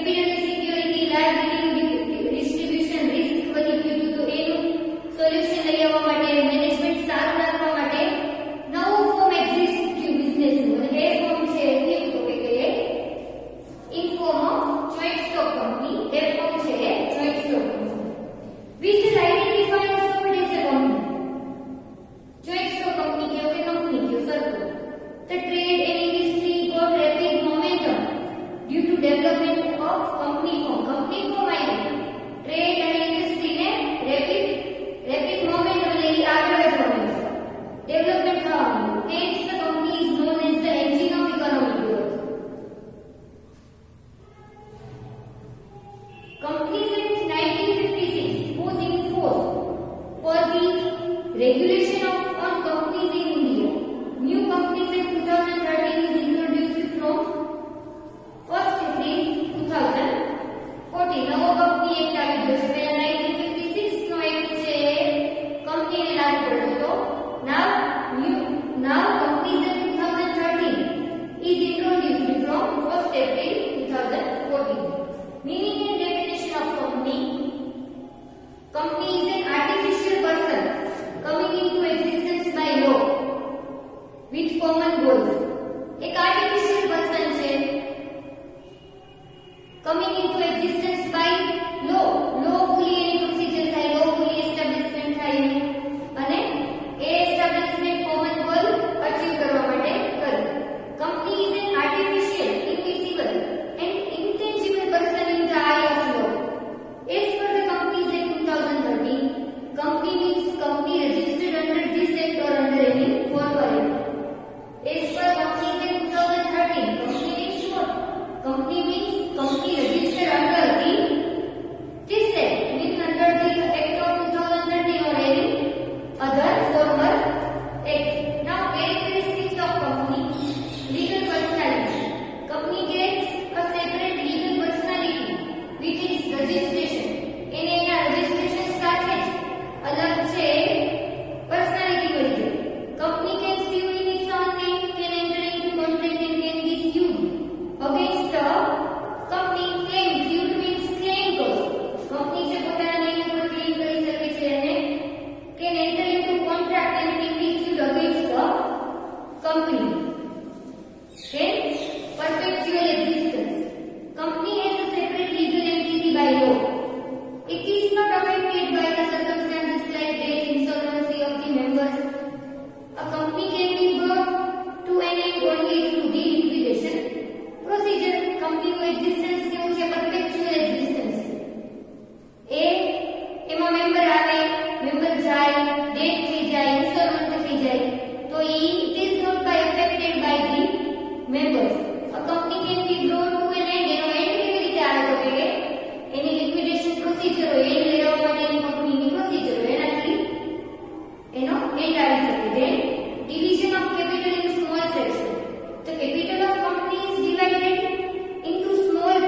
Capital security liability distribution risk વધી ગયું તો એનું સોલ્યુશન લઈ આવવા માટે મેનેજમેન્ટ સારું રાખવા માટે નવું ફોર્મ એક્ઝિસ્ટ થયું બિઝનેસ નું અને એ ફોર્મ છે કેવું તો કે in form of joint stock company એ ફોર્મ છે joint stock company we should identify us what is a company joint stock company kyo ke company kyo circle the trade and industry got rapid momentum due to development of company form आया trade and industry ने rapid momentum ले आगे बढ़ने development था hence the company is known as the engine of economic growth Companies Act 1956 was in force for the regulation of on companies in India. New Companies Act 2013 is introduced from 1st April 2014. નવો company act આવી ગયો છે. પહેલા 1956 નો act છે કંપનીને લાગુ પડતો હતો. Now Companies Act 2013 is introduced from 1st April 2014. Meaning and definition of company. Company is an artificial person coming into existence by law with common goals. एक artificial person છે coming into existence by law. Lawfully any procedure થાય, lawfully establishment થાય અને એ establishment common goal achieve કરવા માટે કરે. Company is an artificial, invisible and intangible person in the eye of law. As per the Companies Act 2013, company means company registered under this act or under any formal act. As per Companies Act 2013, company means what? Company means company registered under this act, means under the act of 2013 or any other formal act. Now characteristics of company. Legal personality. Company gets a separate legal personality with its registration. એને એના registration સાથે જ અલગ છે personality મળી જાય. Company can sue in its own name, can enter into contract and can be sued against a company. Claim, sued means claim cause. Company છે પોતાના નેમ ઉપર ક્લેમ કરી શકે છે અને can enter into contract and can be sued against the company. Then perpetual existence. Company has a separate legal entity by law. It is not affected by the circumstances like death, insolvency of the members. A company can be brought to an end only through the liquidation procedure. Company નું existence કેવું છે? perpetual existence. એમાં member આવે, member જાય, death થઈ જાય, insolvent થઈ જાય તો it is not by affected by the members. A company can be brought to an end. એનો end કેવી રીતે આવે તો કે એની લિક્વિડેશન પ્રોસીજર હોય, એન્ડ લેવા માટેની કંપનીની પ્રોસીજર હોય, એનાથી એનો એન્ડ આવી શકે. Then division of capital in small section. The capital of company is divided into small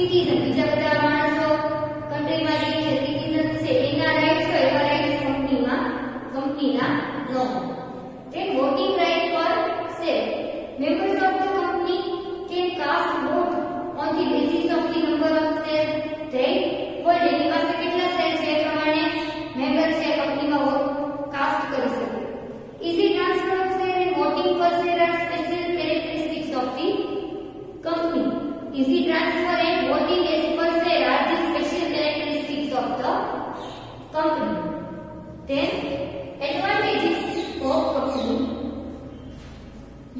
citizen બીજા બધા માણસો કન્ટ્રીમાં રહે છે સિટીઝન છે એના રાઇટ્સ હોય એવા રાઇટ્સ કંપનીના ન હોય. Then voting right for share. Members of the company can cast vote on the basis of the number of shares they hold. એની પાસે કેટલા શેર છે એ પ્રમાણે મેમ્બર છે કંપનીમાં વોટ કાસ્ટ કરી શકે. Easy transfer of share and voting for share are special characteristics of the company. Easy transfer and voting as per share are the special characteristics of the company. Then advantages of company.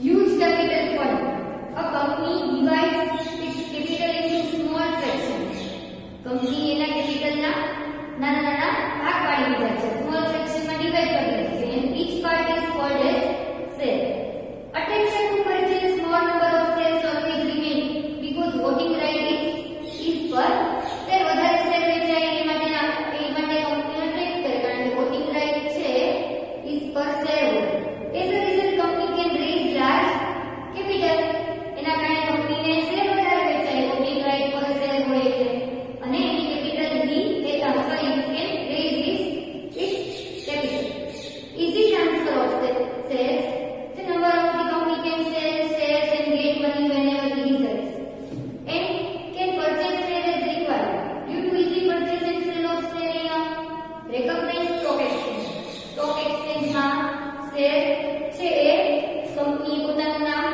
Huge capital fund. A company divides its capital into small fractions. Company એના કેપિટલના નાના નાના ભાગ પાડી દીધા છે. Small fraction માં divide કરી દીધા છે. And each part is called as share. Attention to purchase small number of shares always remain because voting right is per share. વધારે શેર વેચાય એ માટે કંપની ટ્રેક કરે કારણ કે voting right છે is per share. As a result, company can raise large capital. એના કારણે કંપનીને શેર વધારે વેચાય voting right પર શેર હોય એટલે અને એની capital you can raise its capital. Easy transfer of shares. The number of the company can sell shares and get money whenever he desires. And can purchase shares as required. Due to easy purchase and sale of share in a recognized stock exchange. Stock exchange માં share છે એ company પોતાનું નામ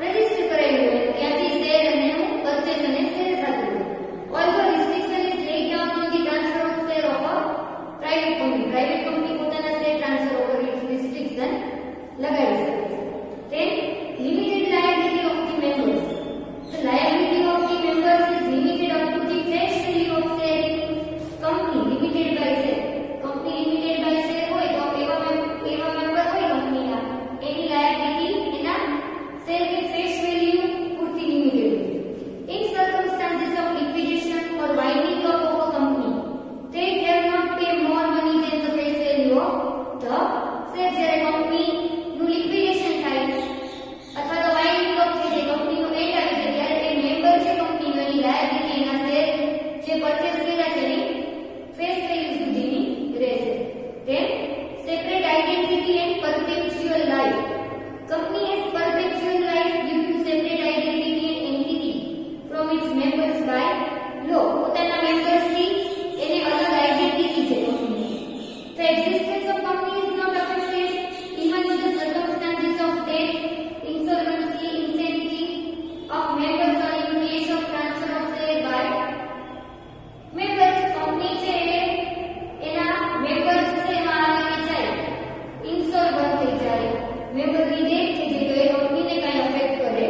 register કરાવ્યું હોય ત્યાંથી share અને એનું purchase અને સેલ થતું હોય. Although restriction is laid down on the transfer of share of a private company. Private company પોતાના શેર ટ્રાન્સફર ઉપર restriction લગાવી શકે છે. Then limited liability of the members. The liability of the members is limited up to the face value of share in company limited by share. Company limited by share હોય તો એવા member હોય કંપનીના એની liability એના શેરની face value પૂરતી limited હોય. In circumstances of liquidation or winding up of a company, they cannot pay more money than the face value of the share. જ્યારે કંપનીનું લિક્વિડેશન થાય અથવા તો વાઇન્ડિંગ અપ થઈ જાય કંપનીનો એન્ડ આવી જાય ત્યારે એ મેમ્બર છે કંપનીનો એની લાયબિલિટી એના શેર જે પરચેસ કર્યા છે એની ફેસ વેલ્યુ સુધીની રહેશે. Then separate identity and perpetual life. Company has perpetual life due to separate identity and entity from its members by law. પોતાના મેમ્બર્સથી એને અલગ આઇડેન્ટિટી છે company. The existence of company is not affected even in the circumstances of death, insolvency, insanity of members or in case of transfer of share by members. Company છે એના members છે એમાં આવીને જાય ઇન્સોલ્વન્ટ થઈ જાય મેમ્બરની ડેથ થઈ જાય તો એ કંપનીને કાંઈ અફેક્ટ કરે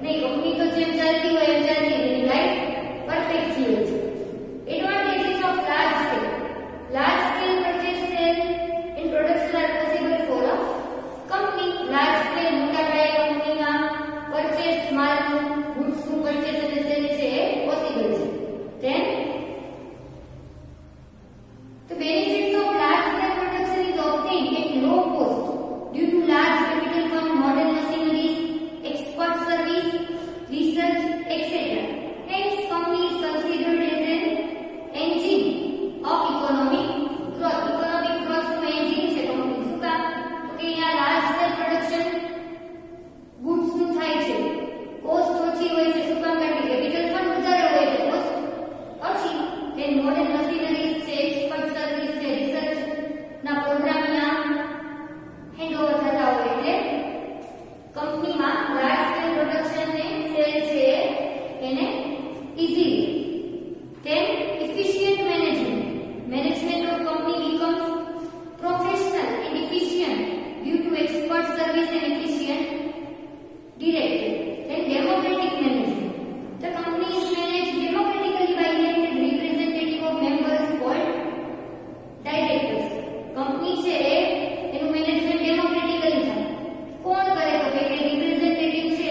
નહીં. કંપની તો જેમ ચાલતી હોય એમ ચાલતી એની લાઈફ પરપેચ્યુઅલ છે. Advantages of large scale. Large scale purchase sale and production are possible for a company. Large scale મોટા પાયે કંપનીમાં purchase માલનું goodsનું purchase અને sale છે એ possible છે. Then the benefits of large scale production is obtained at low cost due to large capital fund, modern machineries, export service, research, etc. Hence, company is considered as an engine of economic growth. Economic growth નું engine છે company. શું કામ? તો કે અહીંયા large scale production goods નું થાય છે. કોસ્ટ ઓછી હોય છે. શું કામ? કારણ કે capital fund વધારે હોય એટલે કોસ્ટ ઓછી. Then modern machineries છે, export service છે, research ના પ્રોગ્રામના હેન્ડઓવર થતા હોય એટલે કંપનીમાં લાર્જ સ્કેલ પ્રોડક્શન ને સેલ છે એને easily. Then efficient management. Management of company becomes professional and efficient due to expert service and efficient director. Then democratic management. The company is managed democratically by elected representative of members called directors. Company છે એનું management ડેમોક્રેટિકલી થાય. કોણ કરે તો કે representative છે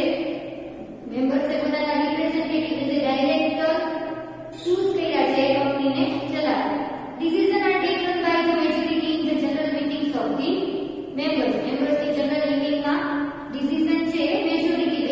members એ પોતાના representative જે ડાયરેક્ટર ચૂઝ કર્યા છે એ કંપનીને ચલાવે. Decisions are taken by the majority in the general meetings of the members. Members ની જનરલ મીટિંગમાં ડિસિઝન છે મેજોરિટી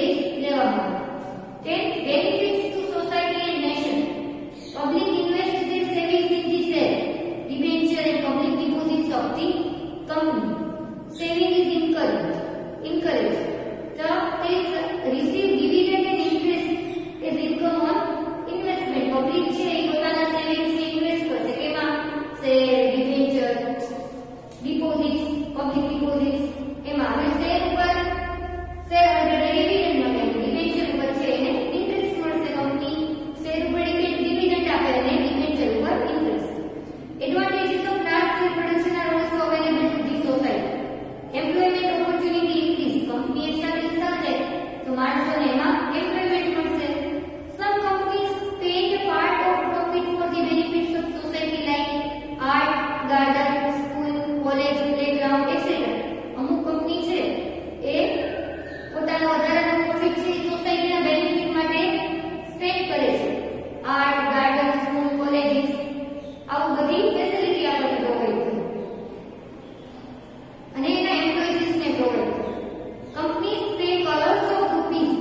માણસોને એમાં એમ્પ્લોયમેન્ટ મળશે. સમ companies spend part of profit for the benefits of society like art, garden, school, college, playground, etc. અમુક company છે એ પોતાનો વધારાનો પ્રોફિટ છે સોસાયટીના બેનિફિટ માટે સ્પેન્ડ કરે છે. આર્ટ, ગાર્ડન, સ્કૂલ, કોલેજીસ આવું બધી ફેસિલિટી આપણને પ્રોવાઈડ કરે અને એના એમ્પ્લોઈઝને પ્રોવાઈડ કરે. Companies pay crores of rupees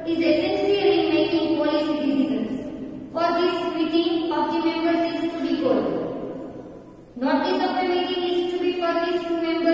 is essential in making policy decisions. For this, meeting of the members is to be called. Notice of the meeting is to be furnished to members